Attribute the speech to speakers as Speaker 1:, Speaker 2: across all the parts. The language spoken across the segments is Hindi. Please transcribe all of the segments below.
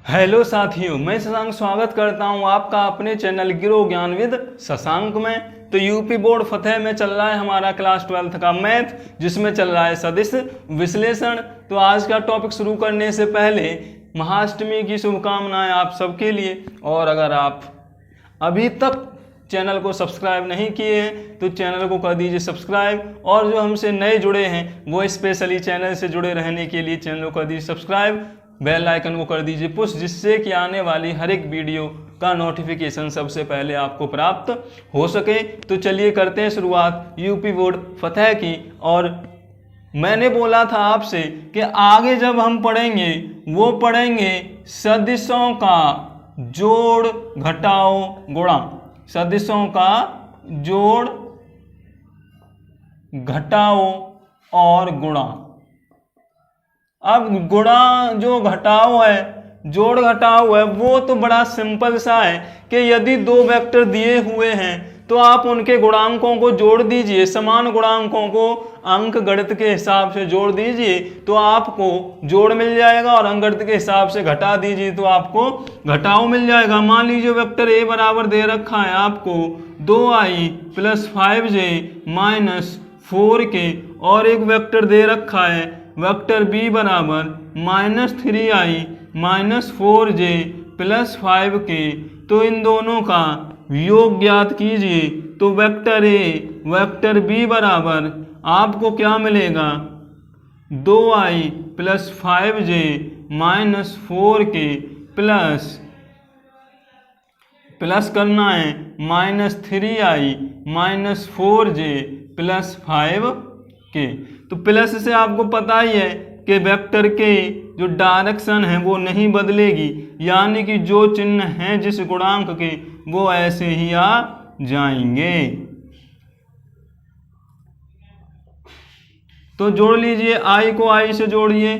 Speaker 1: हेलो साथियों, मैं शशांक स्वागत करता हूं आपका अपने चैनल गिरो ज्ञान विद शशांक में। तो यूपी बोर्ड फतेह में चल रहा है हमारा क्लास 12th का मैथ, जिसमें चल रहा है सदिश विश्लेषण। तो आज का टॉपिक शुरू करने से पहले महाअष्टमी की शुभकामनाएं आप सबके लिए। और अगर आप अभी तक चैनल को सब्सक्राइब नहीं किए हैं तो चैनल को कर दीजिए सब्सक्राइब, और जो हमसे नए जुड़े हैं वो स्पेशली चैनल से जुड़े रहने के लिए चैनल को कर दीजिए सब्सक्राइब, बेल आइकन को कर दीजिए पुश, जिससे कि आने वाली हर एक वीडियो का नोटिफिकेशन सबसे पहले आपको प्राप्त हो सके। तो चलिए करते हैं शुरुआत यूपी बोर्ड फतेह की। और मैंने बोला था आपसे कि आगे जब हम पढ़ेंगे वो पढ़ेंगे सदिशों का जोड़ घटाओ गुणा, सदिशों का जोड़ घटाओ और गुणा। अब गुणा जो घटाओ है, जोड़ घटाओ है, वो तो बड़ा सिंपल सा है कि यदि दो वेक्टर दिए हुए हैं तो आप उनके गुणांकों को जोड़ दीजिए, समान गुणांकों को अंक गणित के हिसाब से जोड़ दीजिए तो आपको जोड़ मिल जाएगा, और अंक गणित के हिसाब से घटा दीजिए तो आपको घटाओ मिल जाएगा। मान लीजिए वेक्टर ए बराबर दे रखा है आपको 2i + 5j - 4k, और एक वेक्टर दे रखा है वेक्टर बी बराबर -3i - 4j + 5k। तो इन दोनों का योग ज्ञात कीजिए। तो वेक्टर ए वेक्टर बी बराबर आपको क्या मिलेगा, 2i + 5j - 4k प्लस करना है -3i - 4j + 5k। तो प्लस से आपको पता ही है कि वेक्टर के जो डायरेक्शन है वो नहीं बदलेगी, यानी कि जो चिन्ह हैं जिस गुणांक के वो ऐसे ही आ जाएंगे। तो जोड़ लीजिए, i को i से जोड़िए,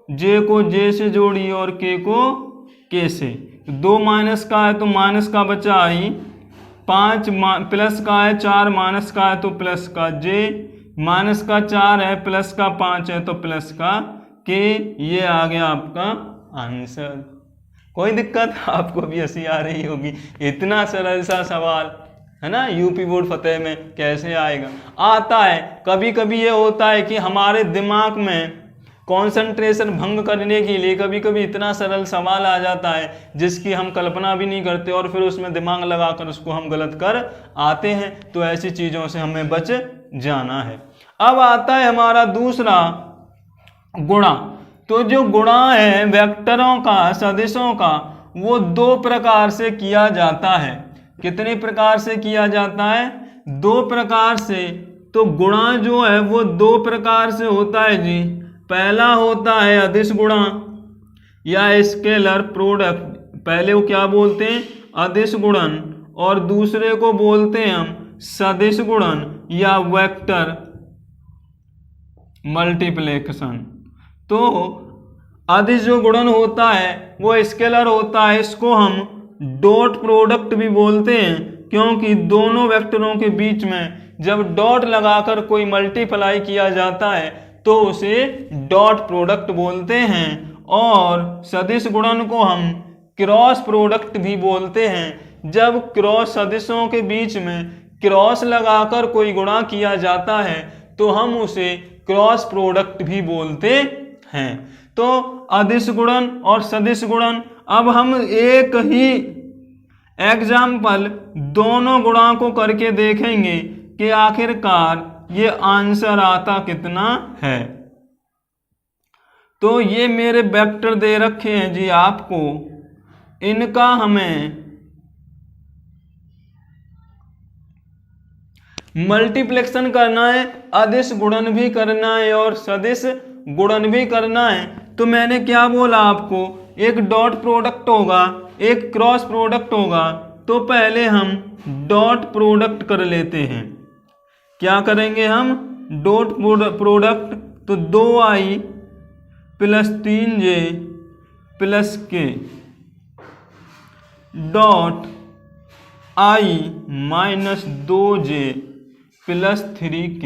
Speaker 1: j को j से जोड़िए और k को k से। 2 माइनस का है तो माइनस का बचा i, 5 प्लस का है, 4 माइनस का है तो प्लस का j, माइनस का 4 है, प्लस का 5 है तो प्लस का k। ये आ गया आपका आंसर। कोई दिक्कत? आपको भी हंसी आ रही होगी, इतना सरल सा सवाल है ना, यूपी बोर्ड फतेह में कैसे आएगा? आता है। कभी कभी ये होता है कि हमारे दिमाग में कंसंट्रेशन भंग करने के लिए कभी कभी इतना सरल सवाल आ जाता है जिसकी हम कल्पना भी नहीं करते, और फिर उसमें दिमाग लगाकर उसको हम गलत कर आते हैं। तो ऐसी चीज़ों से हमें बच जाना है। अब आता है हमारा दूसरा गुणा। तो जो गुणा है वेक्टरों का, सदिशों का, वो 2 प्रकार से किया जाता है। कितने प्रकार से किया जाता है? 2 प्रकार से। तो गुणा जो है वो 2 प्रकार से होता है जी। पहला होता है अदिश गुणा या स्केलर प्रोडक्ट, पहले वो क्या बोलते हैं, अदिश गुणन, और दूसरे को बोलते हैं हम सदिश गुणन या वेक्टर मल्टीप्लिकेशन। तो अदिश जो गुणन होता है वो स्केलर होता है, इसको हम डॉट प्रोडक्ट भी बोलते हैं, क्योंकि दोनों वेक्टरों के बीच में जब डॉट लगाकर कोई मल्टीप्लाई किया जाता है तो उसे डॉट प्रोडक्ट बोलते हैं। और सदिश गुणन को हम क्रॉस प्रोडक्ट भी बोलते हैं। जब क्रॉस सदिशों के बीच में क्रॉस लगाकर कोई गुणा किया जाता है तो हम उसे क्रॉस प्रोडक्ट भी बोलते हैं। तो अदिश गुणन और सदिश गुणन। अब हम एक ही एग्जाम्पल दोनों गुणा को करके देखेंगे कि आखिरकार ये आंसर आता कितना है। तो ये मेरे वेक्टर दे रखे हैं जी आपको, इनका हमें मल्टीप्लिकेशन करना है, अदिश गुणन भी करना है और सदिश गुणन भी करना है। तो मैंने क्या बोला आपको, एक डॉट प्रोडक्ट होगा, एक क्रॉस प्रोडक्ट होगा। तो पहले हम डॉट प्रोडक्ट कर लेते हैं। क्या करेंगे हम? Dot product. तो 2i + 3j + k dot i - 2j + 3k।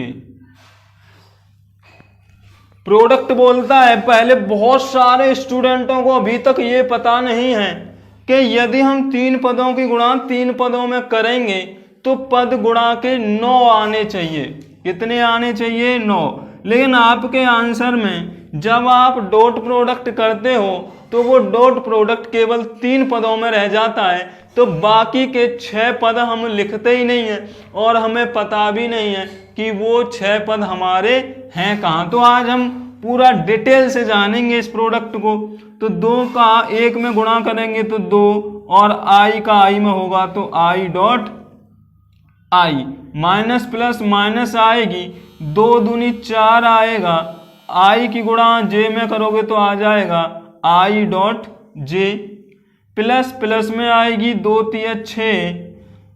Speaker 1: Product बोलता है। पहले बहुत सारे स्टूडेंटों को अभी तक ये पता नहीं है कि यदि हम 3 पदों की गुणा 3 पदों में करेंगे तो पद गुणा के 9 आने चाहिए। कितने आने चाहिए? 9। लेकिन आपके आंसर में जब आप डॉट प्रोडक्ट करते हो तो वो डॉट प्रोडक्ट केवल 3 पदों में रह जाता है, तो बाकी के 6 पद हम लिखते ही नहीं हैं और हमें पता भी नहीं है कि वो 6 पद हमारे हैं कहाँ। तो आज हम पूरा डिटेल से जानेंगे इस प्रोडक्ट को। तो 2 का 1 में गुणा करेंगे तो 2, और i का i में होगा तो i dot i, minus plus minus आएगी, 2 दूनी 4 आएगा, i की गुणा j में करोगे तो आ जाएगा i dot j, plus plus में आएगी 2 तिया 6,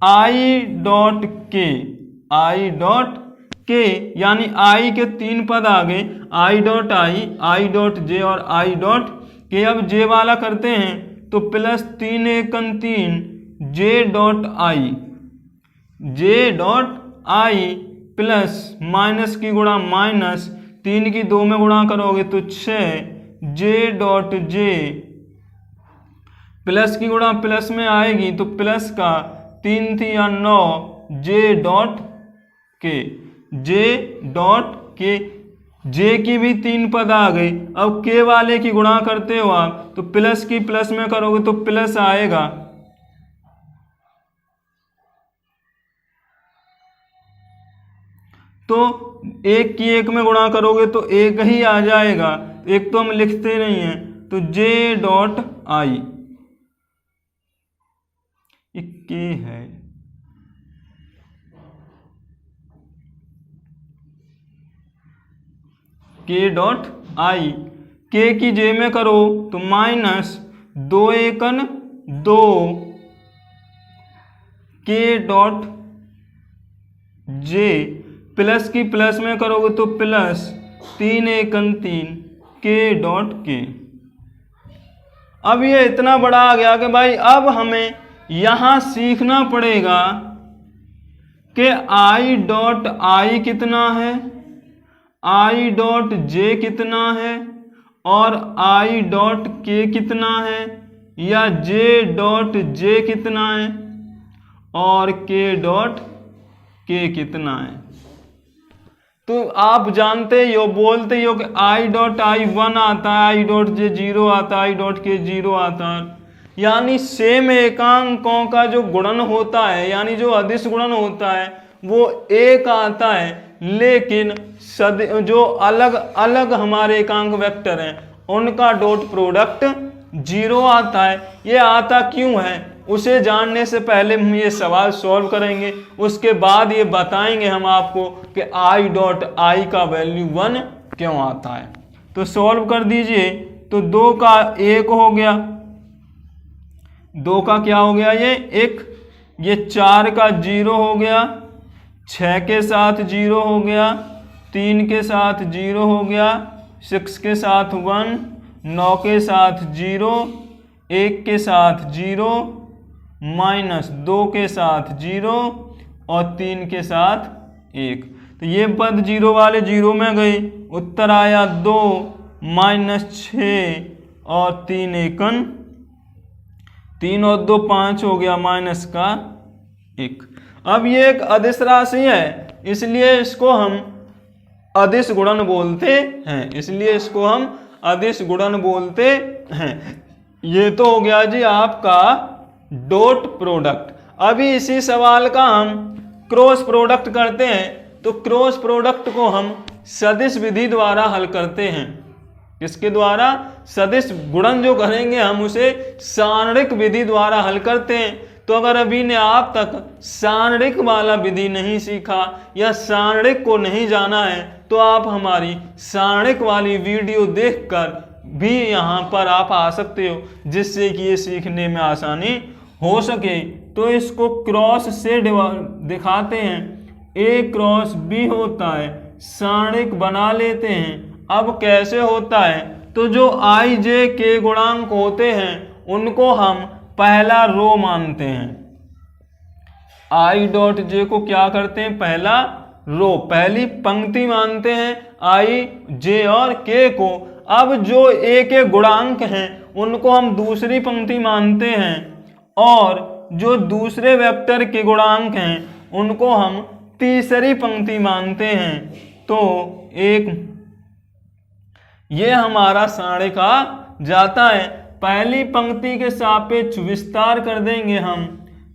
Speaker 1: i dot k, i dot k, यानी i के 3 पद आ गए, i dot i dot j और i डॉट k। अब j वाला करते हैं तो plus 3 एकन 3, j dot i plus minus की गुणा माइनस, 3 की 2 में गुणा करोगे तो 6, j डॉट j, प्लस की गुणा प्लस में आएगी तो प्लस का 3 तिया 9, j dot k, j dot k, j की भी 3 पद आ गई। अब k वाले की गुणा करते हो आप तो प्लस की प्लस में करोगे तो प्लस आएगा, तो 1 की 1 में गुणा करोगे तो 1 ही आ जाएगा, 1 तो हम लिखते नहीं हैं, तो j डॉट i, k है, k डॉट i, k की j में करो तो minus 2 एकन 2, k dot j, plus की प्लस में करोगे तो प्लस 3 एकन 3, k डॉट k। अब ये इतना बड़ा आ गया कि भाई अब हमें यहां सीखना पड़ेगा कि i डॉट i कितना है, i डॉट j कितना है और i डॉट k कितना है, या j डॉट j कितना है और k डॉट k कितना है। तो आप जानते ही हो, बोलते ही हो कि i डॉट i 1 आता है, i डॉट j 0 आता है, i डॉट k 0 आता है। यानी सेम एकांकों का जो गुणन होता है, यानी जो अदिश गुणन होता है वो 1 आता है, लेकिन जो अलग अलग हमारे एकांक वेक्टर हैं उनका डॉट प्रोडक्ट 0 आता है। ये आता क्यों है उसे जानने से पहले हम ये सवाल सॉल्व करेंगे, उसके बाद ये बताएंगे हम आपको कि i डॉट i का वैल्यू 1 क्यों आता है। तो सॉल्व कर दीजिए, तो 2 का 1 हो गया, 2 का क्या हो गया ये 1, ये 4 का 0 हो गया, 6 के साथ 0 हो गया, 3 के साथ 0 हो गया, 6 के साथ 1, 9 के साथ 0, 1 के साथ 0, माइनस 2 के साथ 0 और 3 के साथ 1। तो ये पद 0 वाले 0 में गए, उत्तर आया 2 माइनस 6 और 3 एकन 3 और 2 5 हो गया, माइनस का 1। अब ये एक अदिश राशि है, इसलिए इसको हम अदिश गुणन बोलते हैं, इसलिए इसको हम अदिश गुणन बोलते हैं। ये तो हो गया जी आपका डॉट प्रोडक्ट। अभी इसी सवाल का हम क्रॉस प्रोडक्ट करते हैं, तो क्रॉस प्रोडक्ट को हम सदिश विधि द्वारा हल करते हैं। किसके द्वारा? सदिश गुणन जो करेंगे हम उसे सारणिक विधि द्वारा हल करते हैं। तो अगर अभी ने आप तक सारणिक वाला विधि नहीं सीखा या सारणिक को नहीं जाना है तो आप हमारी सारणिक वाली वीडियो देखकर भी यहाँ पर आप आ सकते हो, जिससे कि ये सीखने में आसानी हो सके। तो इसको क्रॉस से दिखाते हैं, ए क्रॉस बी होता है, सारणिक बना लेते हैं। अब कैसे होता है? तो जो आई जे के गुणांक होते हैं उनको हम पहला रो मानते हैं। आई डॉट जे को क्या करते हैं? पहला रो, पहली पंक्ति मानते हैं आई, जे और के को। अब जो ए के गुणांक हैं उनको हम दूसरी पंक्ति मानते हैं और जो दूसरे वेक्टर के गुणांक हैं उनको हम तीसरी पंक्ति मानते हैं। तो एक ये हमारा साढ़े का जाता है। पहली पंक्ति के सापेक्ष विस्तार कर देंगे हम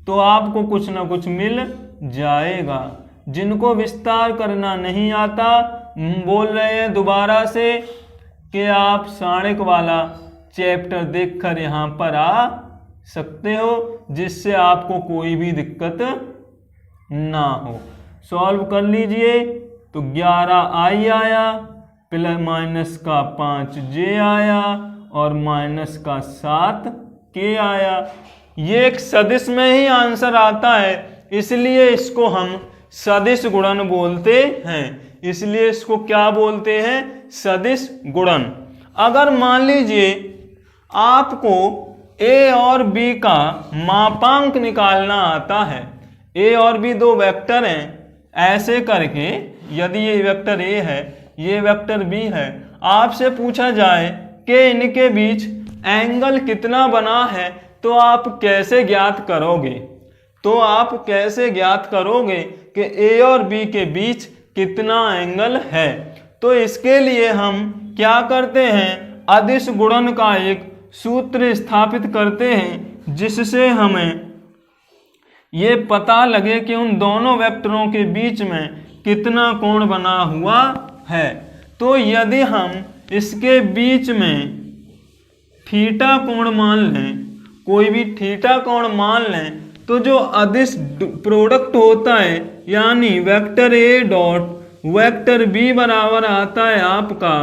Speaker 1: तो आपको कुछ ना कुछ मिल जाएगा। जिनको विस्तार करना नहीं आता बोल रहे हैं दोबारा से कि आप साढ़े वाला चैप्टर देखकर यहाँ पर आ सकते हो, जिससे आपको कोई भी दिक्कत ना हो। सॉल्व कर लीजिए तो 11 आई आया, प्लस माइनस का 5 जे आया और माइनस का 7 के आया। ये एक सदिश में ही आंसर आता है, इसलिए इसको हम सदिश गुणन बोलते हैं। इसलिए इसको क्या बोलते हैं? सदिश गुणन। अगर मान लीजिए आपको ए और बी का मापांक निकालना आता है, ए और बी दो वेक्टर हैं, ऐसे करके यदि ये वेक्टर ए है ये वेक्टर बी है, आपसे पूछा जाए कि इनके बीच एंगल कितना बना है तो आप कैसे ज्ञात करोगे? तो आप कैसे ज्ञात करोगे कि ए और बी के बीच कितना एंगल है? तो इसके लिए हम क्या करते हैं, अदिश गुणन का एक सूत्र स्थापित करते हैं जिससे हमें ये पता लगे कि उन दोनों वेक्टरों के बीच में कितना कोण बना हुआ है। तो यदि हम इसके बीच में थीटा कोण मान लें, कोई भी थीटा कोण मान लें, तो जो अदिश प्रोडक्ट होता है यानी vector A dot vector B बराबर आता है आपका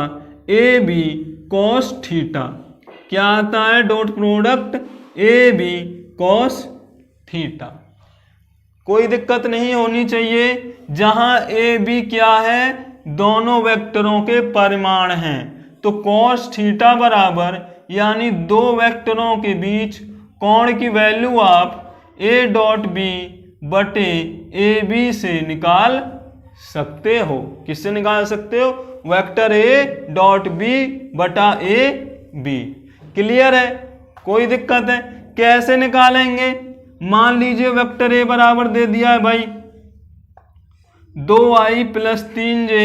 Speaker 1: ए बी कॉस थीटा। क्या आता है? Dot product A B cos theta. कोई दिक्कत नहीं होनी चाहिए। जहां ए बी क्या है? दोनों वेक्टरों के परिमाण हैं। तो कॉस थीटा बराबर यानी दो वेक्टरों के बीच कोण की वैल्यू आप ए डॉट बी बटे ए बी से निकाल सकते हो। किससे निकाल सकते हो? वेक्टर ए डॉट बी बटा ए बी। क्लियर है? कोई दिक्कत है? कैसे निकालेंगे? मान लीजिए वेक्टर ए बराबर दे दिया है भाई 2i प्लस 3j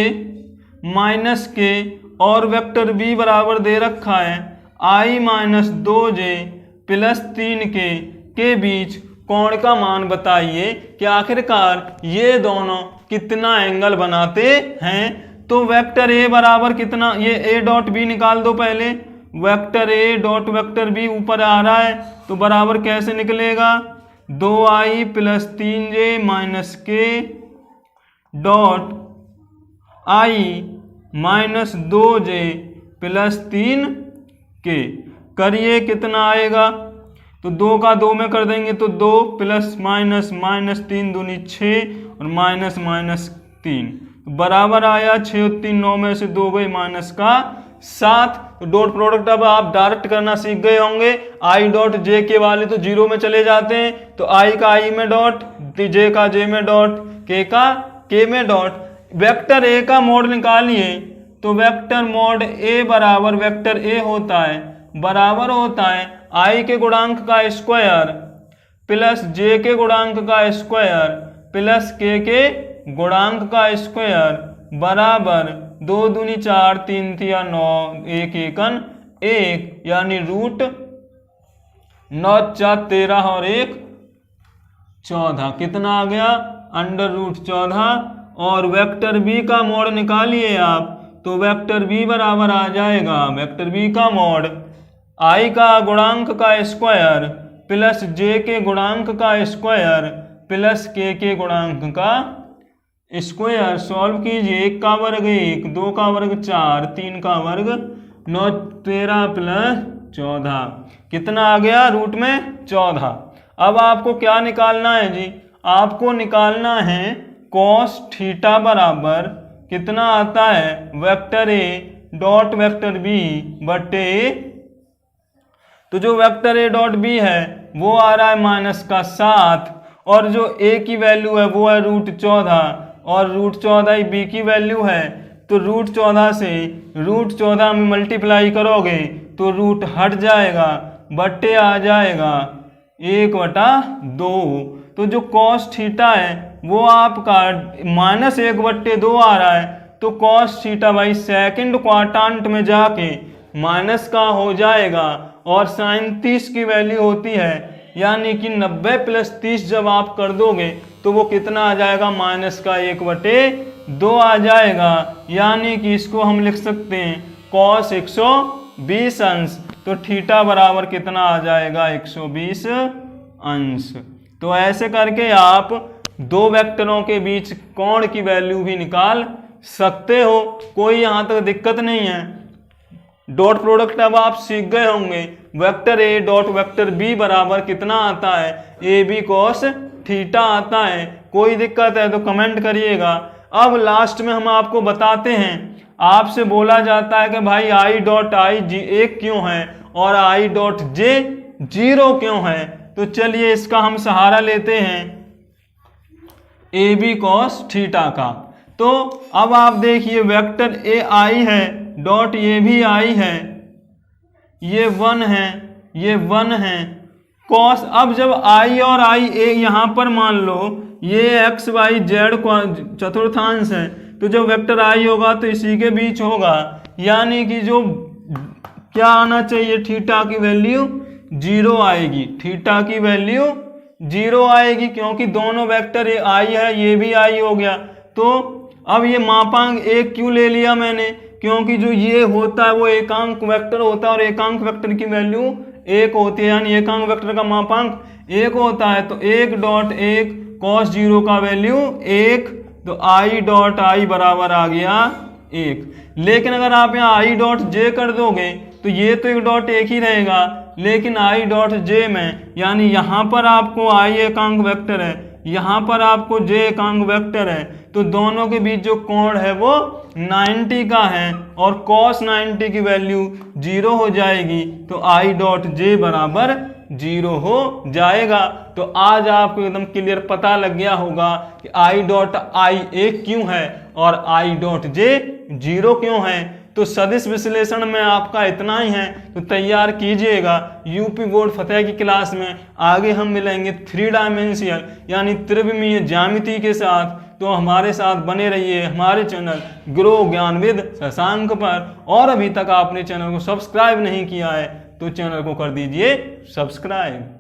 Speaker 1: माइनस के, और वेक्टर बी बराबर दे रखा है i minus 2j plus 3k के बीच कोण का मान बताइए कि आखिरकार ये दोनों कितना एंगल बनाते हैं। तो वेक्टर ए बराबर कितना, ये ए डॉट बी निकाल दो पहले। Vector A dot vector B ऊपर आ रहा है तो बराबर कैसे निकलेगा? 2i plus 3j minus k dot i minus 2j plus 3k। करिए कितना आएगा? तो 2 का 2 में कर देंगे तो 2 प्लस माइनस माइनस 3 दूनी 6 और माइनस माइनस 3 बराबर आया 6 और 3 9 में से 2 गए माइनस का 7। तो डॉट प्रोडक्ट अब आप डायरेक्ट करना सीख गए होंगे। आई डॉट जे के वाले तो 0 में चले जाते हैं, तो आई का आई में डॉट, जे का जे में डॉट, के का के में डॉट। वेक्टर ए का मोड निकालिए तो वेक्टर मोड ए बराबर वेक्टर ए होता है, बराबर होता है आई के गुणांक का स्क्वायर प्लस जे के गुणांक का स्क्वायर प्लस के गुणांक का स्क्वायर बराबर 2 दूनी 4 3 तिया 9 1 एकन 1 यानी रूट 9 4 13 और 1 14। कितना आ गया? Under root 14। और वेक्टर बी का मोड निकालिए आप तो वेक्टर बी बराबर आ जाएगा वेक्टर बी का मोड आई का गुणांक का स्क्वायर प्लस जे के गुणांक का स्क्वायर प्लस के गुणांक का स्क्वायर। सॉल्व कीजिए। 1 का वर्ग 1, 2 का वर्ग 4, 3 का वर्ग 9 13 प्लस 14। कितना आ गया? रूट में 14। अब आपको क्या निकालना है जी? आपको निकालना है कॉस थीटा बराबर कितना आता है? Vector A dot vector B बटे, तो जो वेक्टर ए डॉट बी है वो आ रहा है माइनस का 7 और जो ए की वैल्यू है वो है रूट 14 और √14 बी की वैल्यू है, तो √14 से √14 में मल्टीप्लाई करोगे तो रूट हट जाएगा, बट्टे आ जाएगा 1/2। तो जो कॉस थीटा है वो आपका -1/2 आ रहा है, तो कॉस थीटा भाई सेकंड क्वाड्रेंट में जाके माइनस का हो जाएगा, और साइन 30 की वैल्यू होती है, यानी कि 90 + 30 जब आप कर दोगे तो वो कितना आ जाएगा, -1/2 आ जाएगा। यानी कि इसको हम लिख सकते हैं cos 120 अंश, तो थीटा बराबर कितना आ जाएगा, 120 अंश। तो ऐसे करके आप दो वेक्टरों के बीच कोण की वैल्यू भी निकाल सकते हो, कोई यहाँ तक दिक्कत नहीं है। डॉट प्रोडक्ट अब आप सीख गए होंगे, vector A dot vector B बराबर कितना आता है, AB cos थीटा आता है। कोई दिक्कत है तो कमेंट करिएगा। अब लास्ट में हम आपको बताते हैं, आपसे बोला जाता है कि भाई I.I 1 क्यों है और I.J 0 क्यों है, तो चलिए इसका हम सहारा लेते हैं AB cos थीटा का। तो अब आप देखिए वेक्टर ए आई है, डॉट ये भी आई है, ये 1 है, ये 1 है, कॉस। अब जब आई और आई ए यहाँ पर मान लो ये एक्स वाई जेड चतुर्थांश है, तो जब वेक्टर आई होगा तो इसी के बीच होगा, यानी कि जो क्या आना चाहिए, थीटा की वैल्यू 0 आएगी, थीटा की वैल्यू 0 आएगी, क्योंकि दोनों वेक्टर ये आई है ये भी आई हो गया। तो अब ये मापांक 1 क्यों ले लिया मैंने, क्योंकि जो ये होता है वो एकांक वेक्टर होता है, और एकांक वेक्टर की वैल्यू 1 होती है, यानी एकांक वेक्टर का मापांक 1 होता है। तो 1.1 cos 0 का वैल्यू 1, तो I.I बराबर आ गया 1। लेकिन अगर आप यहाँ I.J कर दोगे तो ये तो एक डॉट एक ही रहेगा, लेकिन I.J में, यानी यहाँ पर आपको I एकांक वेक्टर है, यहाँ पर आपको J एकांक वेक्टर है, तो दोनों के बीच जो कोण है वो 90 का है, और cos 90 की वैल्यू 0 हो जाएगी, तो I.J बराबर 0 हो जाएगा। तो आज आपको एकदम क्लियर पता लग गया होगा कि I.I 1 क्यों है और I.J 0 क्यों है। तो सदिश विश्लेषण में आपका इतना ही है, तो तैयार कीजिएगा। यूपी बोर्ड फतेह की क्लास में आगे हम मिलेंगे 3 डायमेंशियल यानी त्रिविमीय ज्यामिति के साथ। तो हमारे साथ बने रहिए हमारे चैनल ग्रो ज्ञानविद शशांक पर। और अभी तक आपने चैनल को सब्सक्राइब नहीं किया है तो चैनल को कर दीजिए सब्सक्राइब।